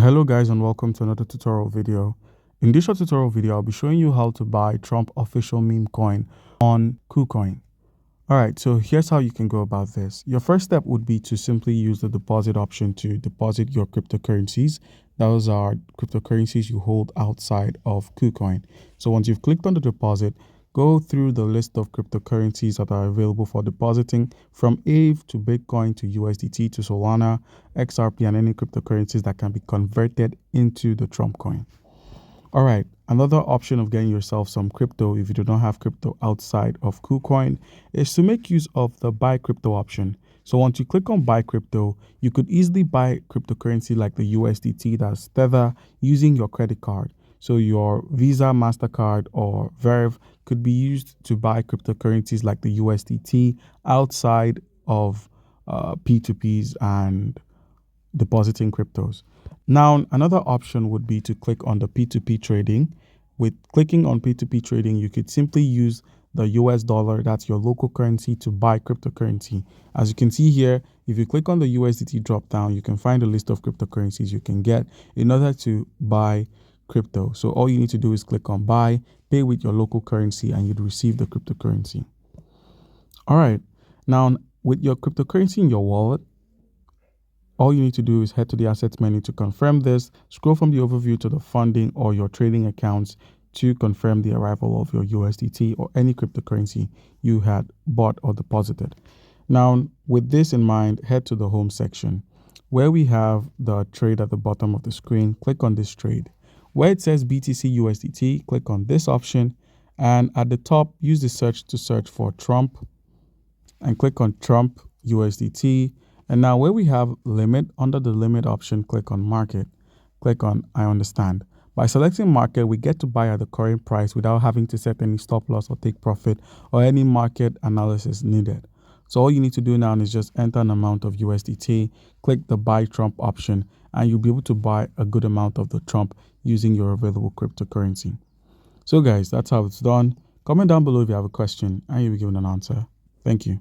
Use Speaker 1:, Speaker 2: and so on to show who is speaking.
Speaker 1: Hello guys, and welcome to another tutorial video. In this short tutorial video, I'll be showing you how to buy Trump official meme coin on Kucoin. Alright, so here's how you can go about this. Your first step would be to simply use the deposit option to deposit your cryptocurrencies. Those are cryptocurrencies you hold outside of Kucoin. So once you've clicked on the deposit, go through the list of cryptocurrencies that are available for depositing, from AVE to Bitcoin to USDT to Solana, XRP, and any cryptocurrencies that can be converted into the Trump coin. All right, another option of getting yourself some crypto if you do not have crypto outside of KuCoin is to make use of the buy crypto option. So once you click on buy crypto, you could easily buy cryptocurrency like the USDT that's Tether using your credit card. So your Visa, MasterCard, or Verve could be used to buy cryptocurrencies like the USDT outside of P2Ps and depositing cryptos. Now, another option would be to click on the P2P trading. With clicking on P2P trading, you could simply use the US dollar, that's your local currency, to buy cryptocurrency. As you can see here, if you click on the USDT drop down, you can find a list of cryptocurrencies you can get in order to buy crypto. So all you need to do is click on buy, pay with your local currency, and you'd receive the cryptocurrency. All right, now with your cryptocurrency in your wallet, all you need to do is head to the assets menu to confirm this, scroll from the overview to the funding or your trading accounts to confirm the arrival of your USDT or any cryptocurrency you had bought or deposited. Now, with this in mind, head to the home section where we have the trade at the bottom of the screen. Click on this trade. Where it says BTC USDT, click on this option, and at the top, use the search to search for Trump and click on Trump USDT. And now where we have limit, under the limit option, click on market. Click on I understand. By selecting market, we get to buy at the current price without having to set any stop loss or take profit or any market analysis needed. So all you need to do now is just enter an amount of USDT, click the buy Trump option, and you'll be able to buy a good amount of the Trump using your available cryptocurrency. So guys, that's how it's done. Comment down below if you have a question and you'll be given an answer. Thank you.